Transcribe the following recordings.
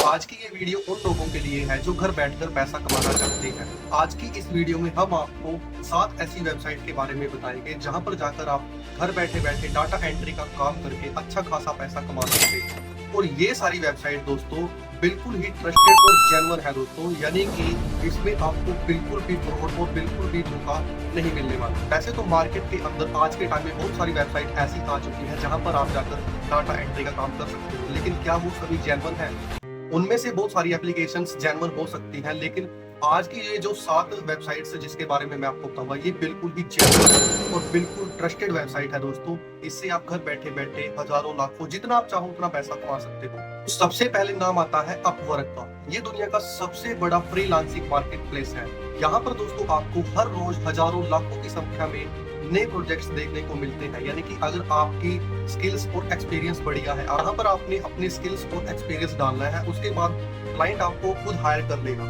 आज की ये वीडियो उन लोगों के लिए है जो घर बैठकर पैसा कमाना चाहते हैं। आज की इस वीडियो में हम आपको 7 ऐसी वेबसाइट के बारे में बताएंगे जहां पर जाकर आप घर बैठे बैठे डाटा एंट्री का काम करके अच्छा खासा पैसा कमा सकते हैं। और ये सारी वेबसाइट दोस्तों बिल्कुल ही ट्रस्टेड और जेन्युइन है दोस्तों, यानी कि इसमें आपको बिल्कुल भी फ्रॉड और बिल्कुल भी धोखा नहीं मिलने वाला। वैसे तो मार्केट के अंदर आज के टाइम में बहुत सारी वेबसाइट ऐसी आ चुकी है जहां पर आप जाकर डाटा एंट्री का काम कर सकते हो, लेकिन क्या वो सभी जेन्युइन है? उनमें से बहुत सारी एप्लीकेशंस जेन्युइन हो सकती हैं, लेकिन आज की ये जो 7 वेबसाइट्स है जिसके बारे में मैं आपको बताऊंगा, ये बिल्कुल ही जेन्युइन और बिल्कुल ट्रस्टेड वेबसाइट है दोस्तों। इससे आप घर बैठे बैठे हजारों लाखों जितना आप चाहो उतना पैसा कमा सकते हो। तो सबसे पहले नाम आता है अपवर्क का। ये दुनिया का सबसे बड़ा फ्रीलांसिंग मार्केट प्लेस है। यहाँ पर दोस्तों आपको हर रोज हजारों लाखों की संख्या में नए प्रोजेक्ट्स देखने को मिलते हैं, यानी कि अगर आपकी स्किल्स और एक्सपीरियंस बढ़िया है, यहाँ पर आपने अपने स्किल्स और एक्सपीरियंस डालना है, उसके बाद क्लाइंट आपको खुद हायर कर लेगा।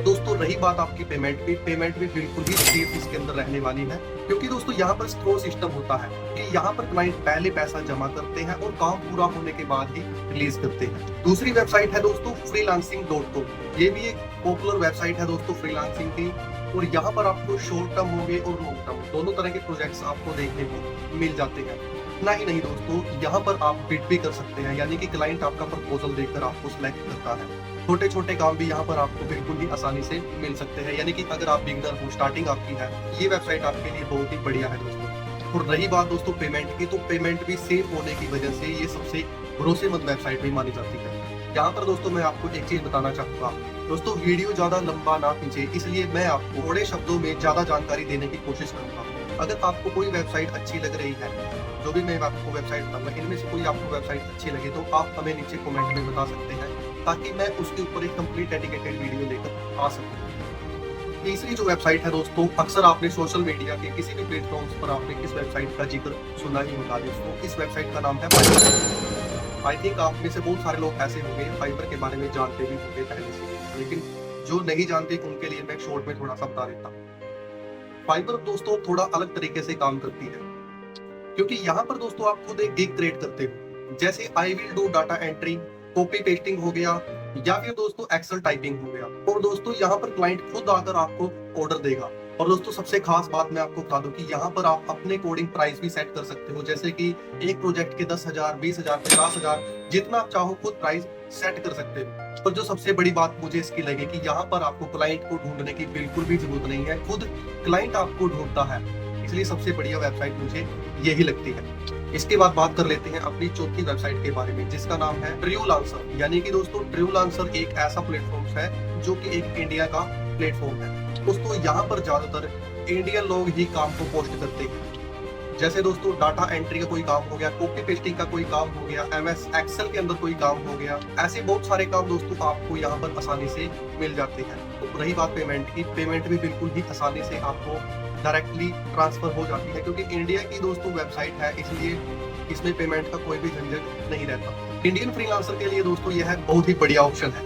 दोस्तों रही बात आपकी पेमेंट की, पेमेंट भी बिल्कुल ही सेफ इसके अंदर रहने वाली है, क्योंकि दोस्तों यहाँ पर स्क्रो सिस्टम होता है कि यहाँ पर क्लाइंट पहले पैसा जमा करते हैं और काम पूरा होने के बाद ही रिलीज करते हैं। दूसरी वेबसाइट है दोस्तों freelancing.com। ये भी एक पॉपुलर वेबसाइट है दोस्तों फ्रीलांसिंग की, और यहाँ पर आपको शॉर्ट टर्म हो गए और लॉन्ग टर्म दोनों तरह के प्रोजेक्ट्स आपको देखने को मिल जाते हैं। नहीं दोस्तों, यहाँ पर आप बिड भी कर सकते हैं, यानी कि क्लाइंट आपका प्रपोजल देखकर आपको सिलेक्ट करता है। छोटे छोटे काम भी यहाँ पर आपको बिल्कुल ही आसानी से मिल सकते हैं, यानी कि अगर आप बिगनर हो, स्टार्टिंग आपकी है, ये वेबसाइट आपके लिए बहुत ही बढ़िया है दोस्तों। और रही बात दोस्तों पेमेंट की, तो पेमेंट भी सेफ होने की वजह से ये सबसे भरोसेमंद वेबसाइट भी मानी जाती है। यहाँ पर दोस्तों मैं आपको एक चीज बताना चाहूंगा दोस्तों, वीडियो ज्यादा लंबा ना खींचे, इसलिए मैं आपको थोड़े शब्दों में ज्यादा जानकारी देने की कोशिश करूंगा। अगर आपको कोई वेबसाइट अच्छी लग रही है, जो भी मैं आपको वेबसाइट बताऊंगा, इनमें से कोई आपको वेबसाइट अच्छी लगे तो आप हमें नीचे कमेंट में बता सकते हैं, ताकि मैं उसके ऊपर एक कंप्लीट डेडिकेटेड वीडियो लेकर आ सकूं। तीसरी जो वेबसाइट है दोस्तों, अक्सर आपने सोशल मीडिया के किसी भी प्लेटफॉर्म्स पर आपने इस वेबसाइट का जिक्र सुना ही होगा दोस्तों। इस वेबसाइट का नाम है फाइवर। आई थिंक आप में से बहुत सारे लोग ऐसे होंगे फाइवर के बारे में जानते भी होंगे पहले से, लेकिन जो नहीं जानते उनके लिए मैं शॉर्ट में थोड़ा सा बता देता हूँ। फाइवर दोस्तों थोड़ा अलग तरीके से काम करती है, क्योंकि यहाँ पर दोस्तों आप खुद एक गिग क्रिएट करते हो, जैसे I will do data entry, copy pasting हो गया, या फिर दोस्तों एक्सेल टाइपिंग हो गया। और दोस्तों यहाँ पर क्लाइंट खुद आकर आपको ऑर्डर देगा। और दोस्तों सबसे खास बात मैं आपको बता दूं कि यहाँ पर आप अपने कोडिंग प्राइस भी सेट कर सकते हो, जैसे कि एक प्रोजेक्ट के 10,000, 20,000, 50,000 जितना आप चाहो खुद प्राइस सेट कर सकते हो। और जो सबसे बड़ी बात मुझे इसकी लगी कि यहाँ पर आपको क्लाइंट को ढूंढने की बिल्कुल भी जरूरत नहीं है, खुद क्लाइंट आपको ढूंढता है। इसलिए सबसे बढ़िया वेबसाइट मुझे यही लगती है। इसके बाद बात कर लेते हैं अपनी चौथी वेबसाइट के बारे में, जिसका नाम है ट्रिवलांसर। यानी कि दोस्तों ट्रिवलांसर एक ऐसा प्लेटफॉर्म है जो कि एक इंडिया का प्लेटफॉर्म है दोस्तों। यहाँ पर ज्यादातर इंडियन लोग ही काम को पोस्ट करते हैं, जैसे दोस्तों डाटा एंट्री का कोई काम हो गया, कॉपी पेस्टिंग का कोई काम हो गया, एमएस एक्सेल के अंदर कोई काम हो गया, ऐसे बहुत सारे काम दोस्तों आपको यहाँ पर आसानी से मिल जाते हैं। तो रही बात पेमेंट की, पेमेंट भी बिल्कुल ही आसानी से आपको डायरेक्टली ट्रांसफर हो जाती है, क्योंकि इंडिया की दोस्तों वेबसाइट है, इसलिए इसमें पेमेंट का कोई भी झंझट नहीं रहता। इंडियन फ्रीलांसर के लिए दोस्तों यह बहुत ही बढ़िया ऑप्शन है।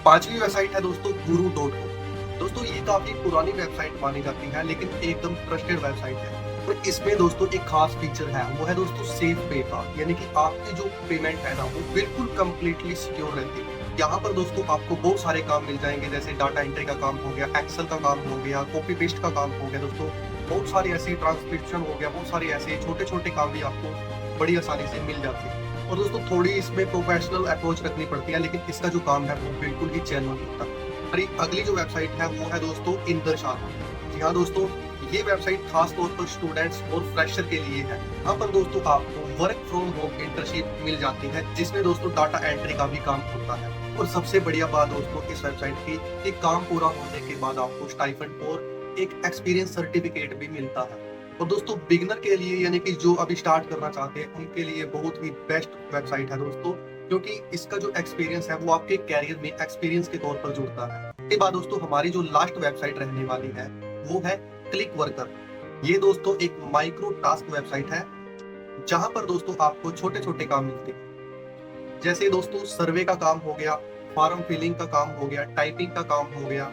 पांचवी वेबसाइट है दोस्तों guru.com। दोस्तों ये काफी पुरानी वेबसाइट मानी जाती है, लेकिन एकदम ट्रस्टेड वेबसाइट है। और इसमें दोस्तों एक खास फीचर है, वो है दोस्तों सेफ पे का, यानी कि आपकी जो पेमेंट है ना वो बिल्कुल कंप्लीटली सिक्योर रहती है। यहाँ पर दोस्तों आपको बहुत सारे काम मिल जाएंगे, जैसे डाटा एंट्री का काम हो गया, एक्सेल का काम हो गया, कॉपी पेस्ट का काम हो गया दोस्तों, बहुत सारे ऐसे ट्रांसक्रिप्शन हो गया, बहुत सारे ऐसे छोटे छोटे काम भी आपको बड़ी आसानी से मिल जाते हैं। और दोस्तों थोड़ी इसमें प्रोफेशनल अप्रोच रखनी पड़ती है, लेकिन इसका जो काम है वो बिल्कुल ही जेन्युइन होता है। अगली जो वेबसाइट है वो है दोस्तों इंदरशाला। जी हाँ दोस्तों, ये वेबसाइट खास तौर पर स्टूडेंट्स और फ्रेशर के लिए है। यहाँ पर दोस्तों आपको वर्क फ्रॉम होम इंटर्नशिप मिल जाती है, जिसमें दोस्तों डाटा एंट्री का भी काम होता है। और सबसे बढ़िया बात दोस्तों इस वेबसाइट की, एक काम पूरा होने के बाद आपको स्टाइपेंड और एक एक्सपीरियंस सर्टिफिकेट भी मिलता है। और दोस्तों बिगिनर के लिए, यानी कि जो अभी स्टार्ट करना चाहते हैं, उनके लिए बहुत ही बेस्ट वेबसाइट है दोस्तों, क्योंकि इसका जो एक्सपीरियंस है वो आपके कैरियर में एक्सपीरियंस के तौर पर जुड़ता है। इसके बाद दोस्तों हमारी जो लास्ट वेबसाइट रहने वाली है वो है क्लिक वर्कर। ये दोस्तों एक माइक्रो टास्क वेबसाइट है, जहां पर दोस्तों आपको छोटे छोटे काम मिलते हैं, जैसे दोस्तों सर्वे का काम हो गया, फॉर्म फिलिंग का काम हो गया, टाइपिंग का काम हो गया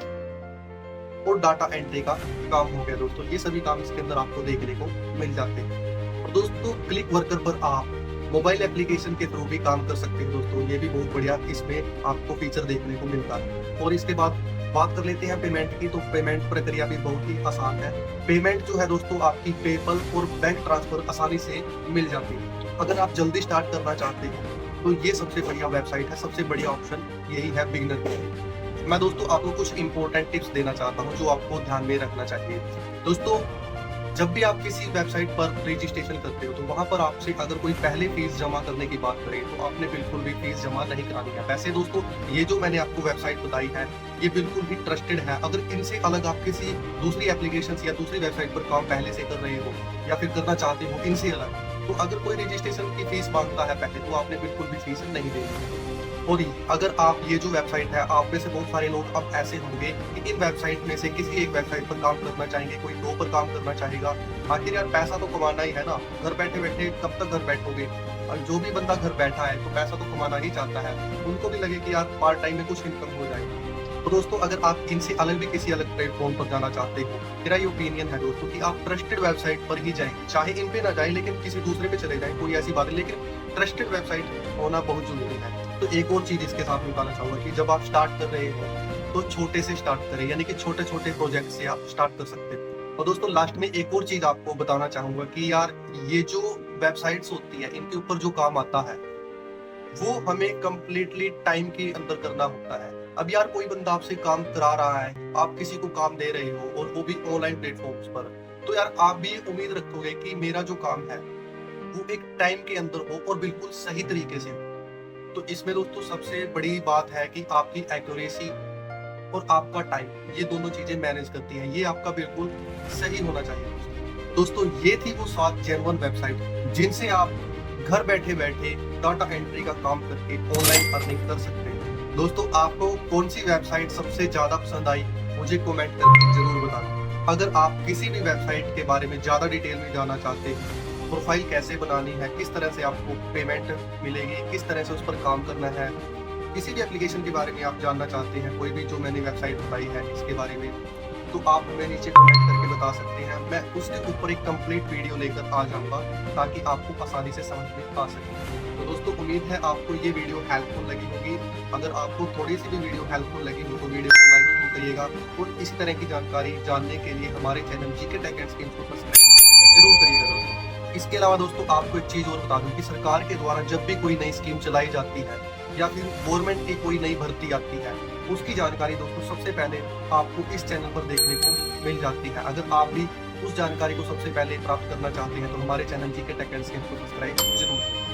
और डाटा एंट्री का काम हो गया दोस्तों। ये सभी काम इसके अंदर आपको देखने को मिल जाते हैं। और दोस्तों क्लिक वर्कर पर आप मोबाइल एप्लीकेशन के थ्रू भी काम कर सकते हैं दोस्तों। ये भी बहुत बढ़िया इसमें आपको फीचर देखने को मिलता है। और इसके बाद बात कर लेते हैं पेमेंट की। तो पेमेंट प्रक्रिया भी बहुत ही आसान है। पेमेंट जो है दोस्तों आपकी पेपल और बैंक ट्रांसफर आसानी से मिल जाती है। अगर आप जल्दी स्टार्ट करना चाहते हो तो ये सबसे बढ़िया वेबसाइट है, सबसे बढ़िया ऑप्शन यही है बिगिनर के लिए। मैं दोस्तों आपको कुछ इंपॉर्टेंट टिप्स देना चाहता हूँ जो आपको ध्यान में रखना चाहिए। दोस्तों जब भी आप किसी वेबसाइट पर रजिस्ट्रेशन करते हो तो वहां पर आपसे अगर कोई पहले फीस जमा करने की बात करे तो आपने बिल्कुल भी फीस जमा नहीं करानी है। वैसे दोस्तों ये जो मैंने आपको वेबसाइट बताई है ये बिल्कुल भी ट्रस्टेड है। अगर इनसे अलग आप किसी दूसरी एप्लीकेशन या दूसरी वेबसाइट पर काम पहले से कर रहे हो या फिर करना चाहते हो इनसे अलग, तो अगर कोई रजिस्ट्रेशन की फीस मांगता है पहले तो आपने बिल्कुल भी फीस नहीं देनी है। और अगर आप ये जो वेबसाइट है, आप में से बहुत सारे लोग अब ऐसे होंगे कि इन वेबसाइट में से किसी एक वेबसाइट पर काम करना चाहेंगे, कोई दो पर काम करना चाहेगा। आखिर यार पैसा तो कमाना ही है ना, घर बैठे बैठे कब तक घर बैठोगे। और जो भी बंदा घर बैठा है तो पैसा तो कमाना ही चाहता है, उनको भी लगे कि यार पार्ट टाइम में कुछ इनकम हो जाए। तो दोस्तों अगर आप इनसे अलग भी किसी अलग प्लेटफॉर्म पर जाना चाहते हो, मेरा ये ओपिनियन है दोस्तों कि आप ट्रस्टेड वेबसाइट पर ही जाएं। चाहे इन पे ना जाएं लेकिन किसी दूसरे पे चले जाएं, कोई ऐसी बात है, लेकिन ट्रस्टेड वेबसाइट होना बहुत जरूरी है। तो एक और चीज इसके साथ बताना चाहूंगा कि जब आप स्टार्ट कर रहे हो तो छोटे से स्टार्ट करें, यानी कि छोटे छोटे प्रोजेक्ट से आप स्टार्ट कर सकते हो। और दोस्तों लास्ट में एक और चीज आपको बताना चाहूंगा कि यार ये जो वेबसाइट्स होती है इनके ऊपर जो काम आता है वो हमें कंप्लीटली टाइम के अंदर करना होता है। अब यार कोई बंदा आपसे काम करा रहा है, आप किसी को काम दे रहे हो और वो भी ऑनलाइन प्लेटफॉर्म्स पर, तो यार आप भी उम्मीद रखोगे कि मेरा जो काम है वो एक टाइम के अंदर हो और बिल्कुल सही तरीके से हो। तो इसमें दोस्तों सबसे बड़ी बात है कि आपकी एक्यूरेसी और आपका टाइम, ये दोनों चीजें मैनेज करती हैं। ये आपका बिल्कुल सही होना चाहिए। दोस्तों ये थी वो 7 जेन्युइन वेबसाइट जिनसे आप घर बैठे बैठे डाटा एंट्री का काम करके ऑनलाइन अर्निंग कर सकते हैं। दोस्तों आपको कौन सी वेबसाइट सबसे ज्यादा पसंद आई मुझे कमेंट करके जरूर बताना। अगर आप किसी भी वेबसाइट के बारे में ज्यादा डिटेल में जानना चाहते हैं, प्रोफाइल कैसे बनानी है, किस तरह से आपको पेमेंट मिलेगी, किस तरह से उस पर काम करना है, किसी भी एप्लीकेशन के बारे में आप जानना चाहते हैं, कोई भी जो मैंने वेबसाइट बताई है इसके बारे में, तो आप हमें नीचे कमेंट करके बता सकते हैं। मैं उसके ऊपर एक कंप्लीट वीडियो लेकर आ जाऊंगा ताकि आपको आसानी से समझ में आ सके। तो दोस्तों उम्मीद है आपको ये वीडियो हेल्पफुल लगी होगी। अगर आपको थोड़ी सी भी वीडियो हेल्पफुल लगी हो तो वीडियो को लाइक जरूर करिएगा और इसी तरह की जानकारी जानने के लिए हमारे channel GK tech and skills को सब्सक्राइब जरूर करिएगा दोस्तों। इसके अलावा दोस्तों आपको एक चीज और बता दूं कि सरकार के द्वारा जब भी कोई नई स्कीम चलाई जाती है या फिर गवर्नमेंट की कोई नई भर्ती आती है उसकी जानकारी दोस्तों सबसे पहले आपको इस चैनल पर देखने को मिल जाती है। अगर आप भी उस जानकारी को सबसे पहले प्राप्त करना चाहते हैं तो हमारे channel GK tech and skills को सब्सक्राइब जरूर करें।